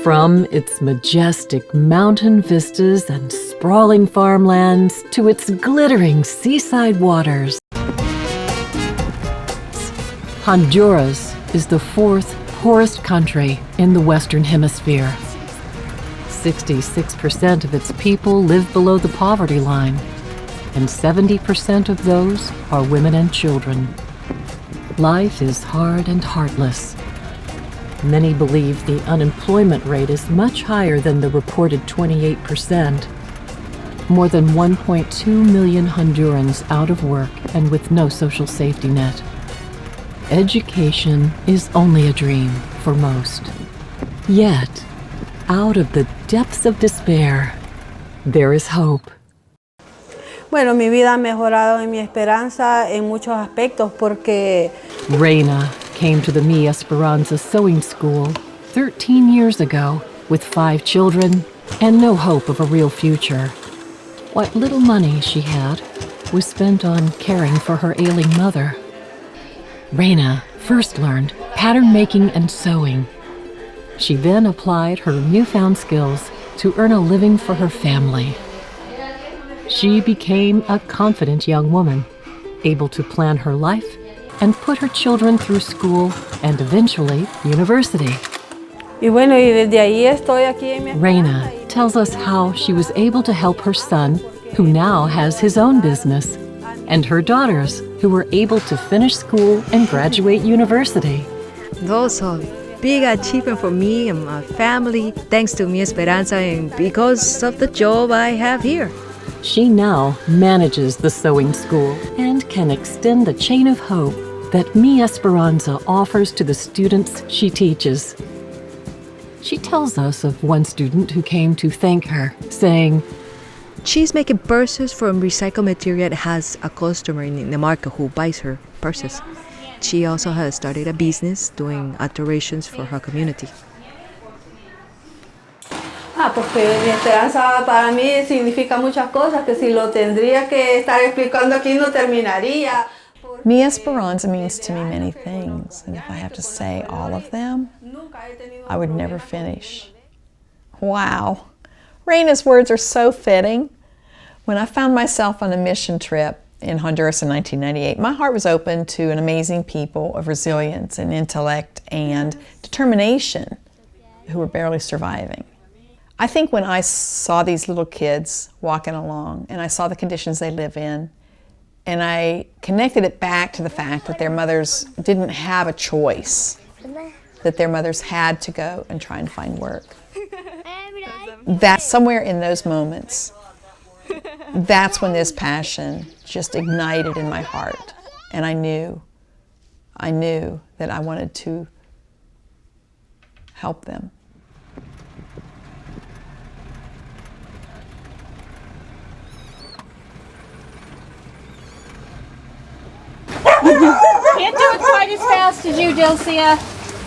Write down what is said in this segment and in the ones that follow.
From its majestic mountain vistas and sprawling farmlands to its glittering seaside waters, Honduras is the fourth poorest country in the Western Hemisphere. 66% of its people live below the poverty line, and 70% of those are women and children. Life is hard and heartless. Many believe the unemployment rate is much higher than the reported 28%. More than 1.2 million Hondurans out of work and with no social safety net. Education is only a dream for most. Yet, out of the depths of despair, there is hope. Bueno, mi vida ha mejorado en Mi Esperanza en muchos aspectos porque Reina came to the Mi Esperanza sewing school 13 years ago with 5 children and no hope of a real future. What little money she had was spent on caring for her ailing mother. Reina first learned pattern making and sewing. She then applied her newfound skills to earn a living for her family. She became a confident young woman, able to plan her life and put her children through school and eventually university. y bueno, y desde ahí estoy aquí en Mi Reina Esperanza. tells us how she was able to help her son, who now has his own business, and her daughters, who were able to finish school and graduate university. Those are big achievement for me and my family, thanks to Mi Esperanza and because of the job I have here. She now manages the sewing school and can extend the chain of hope that Mi Esperanza offers to the students she teaches. She tells us of one student who came to thank her, saying, She's making purses from recycled material that has a customer in the market who buys her purses. She also has started a business doing alterations for her community. Porque Mi Esperanza para mí significa muchas cosas que si lo tendría que estar explicando aquí no terminaría. Mi Esperanza means to me many things, and if I have to say all of them, I would never finish. Wow. Reina's words are so fitting. When I found myself on a mission trip in Honduras in 1998, my heart was open to an amazing people of resilience and intellect and determination who were barely surviving. I think when I saw these little kids walking along and I saw the conditions they live in, and I connected it back to the fact that their mothers didn't have a choice, that their mothers had to go and try and find work. That somewhere in those moments, that's when this passion just ignited in my heart. And I knew that I wanted to help them. Can't do it quite as fast as you, Dilcia.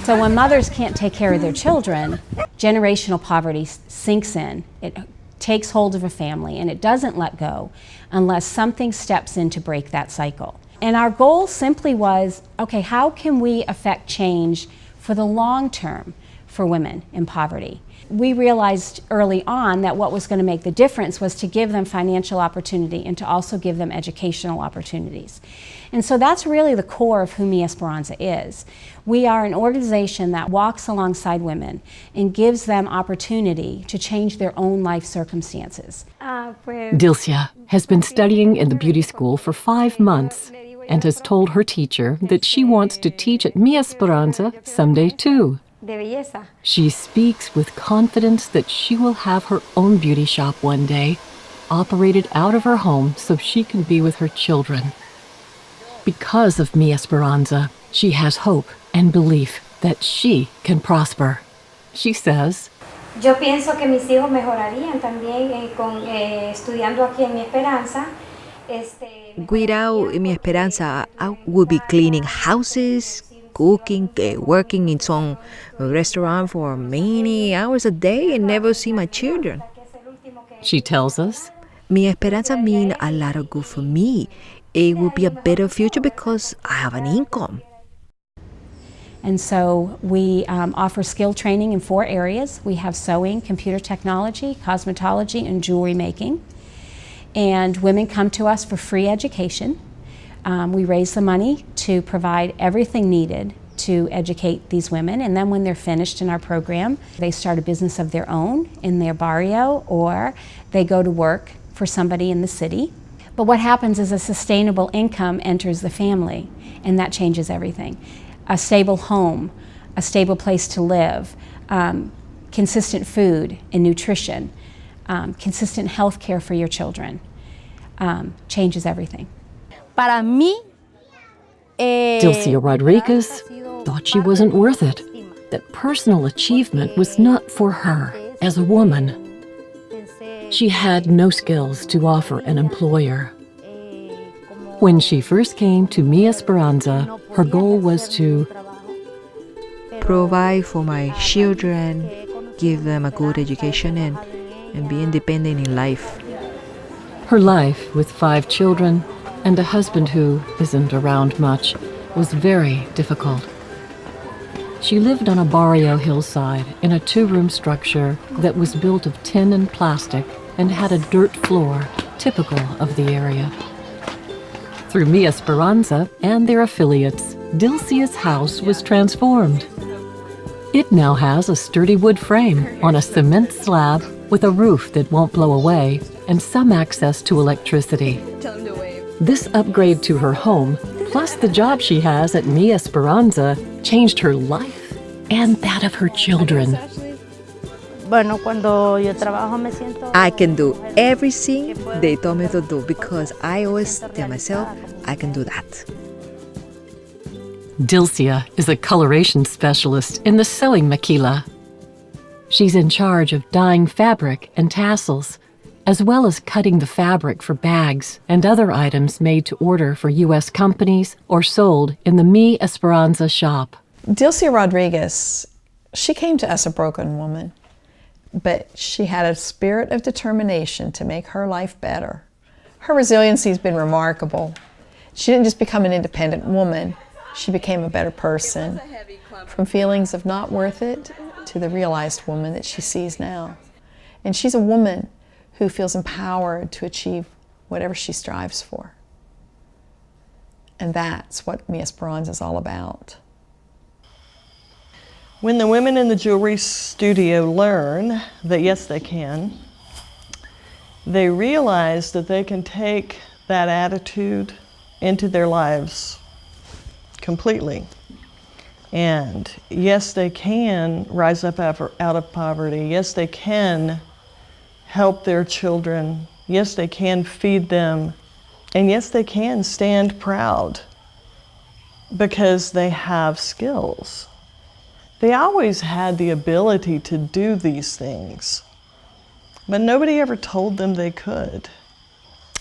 So when mothers can't take care of their children, generational poverty sinks in. It takes hold of a family and it doesn't let go unless something steps in to break that cycle. And our goal simply was, okay, how can we affect change for the long term for women in poverty? We realized early on that what was going to make the difference was to give them financial opportunity and to also give them educational opportunities. And so that's really the core of who Mi Esperanza is. We are an organization that walks alongside women and gives them opportunity to change their own life circumstances. Dilcia has been studying in the beauty school for 5 months and has told her teacher that she wants to teach at Mi Esperanza someday too. She speaks with confidence that she will have her own beauty shop one day, operated out of her home so she can be with her children. Because of Mi Esperanza, she has hope and belief that she can prosper. She says, Yo pienso que mis hijos mejorarían también estudiando aquí en Mi Esperanza. Without Mi Esperanza, I would be cleaning houses, cooking, working in some restaurant for many hours a day and never see my children. She tells us, Mi Esperanza means a lot of good for me. It will be a better future because I have an income. And so we offer skill training in 4 areas. We have sewing, computer technology, cosmetology, and jewelry making. And women come to us for free education. We raise the money to provide everything needed to educate these women, and then when they're finished in our program, they start a business of their own in their barrio, or they go to work for somebody in the city. But what happens is a sustainable income enters the family, and that changes everything. A stable home, a stable place to live, consistent food and nutrition, consistent health care for your children, changes everything. Para mí, Dilcia Rodriguez thought she wasn't worth it, that personal achievement was not for her as a woman. She had no skills to offer an employer. When she first came to Mi Esperanza, her goal was to provide for my children, give them a good education, and be independent in life. Her life with 5 children and a husband who isn't around much was very difficult. She lived on a barrio hillside in a 2-room structure that was built of tin and plastic and had a dirt floor, typical of the area. Through Mi Esperanza and their affiliates, Dilcia's house was transformed. It now has a sturdy wood frame on a cement slab with a roof that won't blow away and some access to electricity. This upgrade to her home, plus the job she has at Mi Esperanza, changed her life and that of her children. bueno, cuando yo trabajo me siento... I can do everything they told me to do because I always tell myself I can do that. Dilcia is a coloration specialist in the sewing maquila. She's in charge of dyeing fabric and tassels, as well as cutting the fabric for bags and other items made to order for U.S. companies or sold in the Mi Esperanza shop. Dilcia Rodriguez, she came to us a broken woman, but she had a spirit of determination to make her life better. Her resiliency has been remarkable. She didn't just become an independent woman, she became a better person. From feelings of not worth it to the realized woman that she sees now. And she's a woman who feels empowered to achieve whatever she strives for. And that's what Mi Esperanza is all about. When the women in the jewelry studio learn that yes, they can, they realize that they can take that attitude into their lives completely. And yes, they can rise up out of poverty. Yes, they can help their children. Yes, they can feed them. And yes, they can stand proud because they have skills. They always had the ability to do these things, but nobody ever told them they could.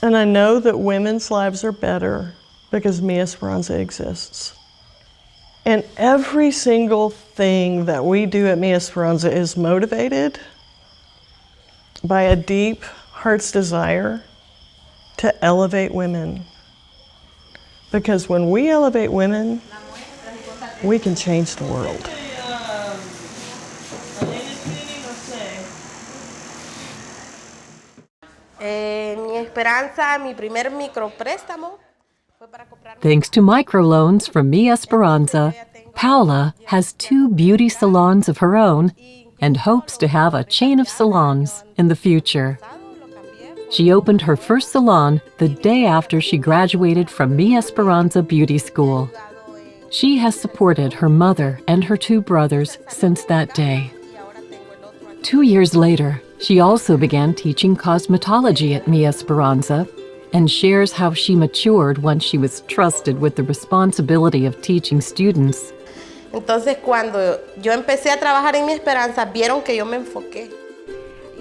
And I know that women's lives are better because Mi Esperanza exists. And every single thing that we do at Mi Esperanza is motivated by a deep heart's desire to elevate women. Because when we elevate women, we can change the world. Mi Esperanza, mi primer micropréstamo. Thanks to microloans from Mi Esperanza, Paula has 2 beauty salons of her own and hopes to have a chain of salons in the future. She opened her first salon the day after she graduated from Mi Esperanza Beauty School. She has supported her mother and her 2 brothers since that day. 2 years later, she also began teaching cosmetology at Mi Esperanza and shares how she matured once she was trusted with the responsibility of teaching students. Entonces, cuando yo empecé a trabajar en Mi Esperanza, vieron que yo me enfoqué.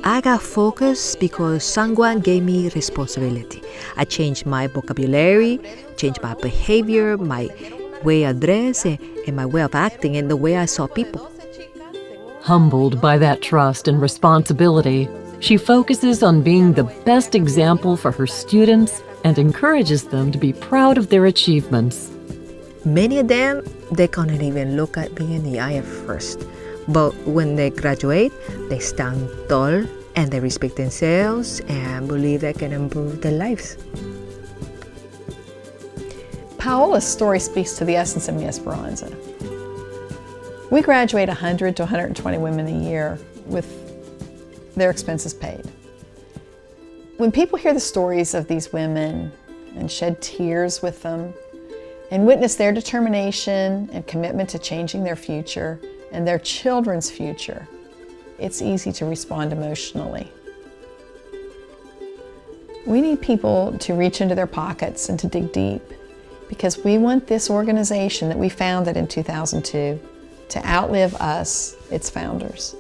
I got focused because someone gave me responsibility. I changed my vocabulary, changed my behavior, my way of dress, and my way of acting, and the way I saw people. Humbled by that trust and responsibility, she focuses on being the best example for her students and encourages them to be proud of their achievements. Many of them, they cannot even look at me in the eye at first. But when they graduate, they stand tall and they respect themselves and believe they can improve their lives. Paola's story speaks to the essence of Mi Esperanza. We graduate 100 to 120 women a year with their expenses paid. When people hear the stories of these women and shed tears with them and witness their determination and commitment to changing their future and their children's future, it's easy to respond emotionally. We need people to reach into their pockets and to dig deep, because we want this organization that we founded in 2002 to outlive us, its founders.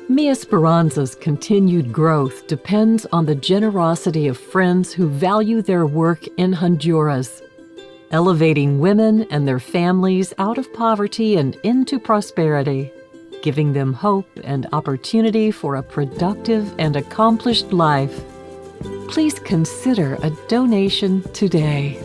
Mi Esperanza's continued growth depends on the generosity of friends who value their work in Honduras, elevating women and their families out of poverty and into prosperity, giving them hope and opportunity for a productive and accomplished life. Please consider a donation today.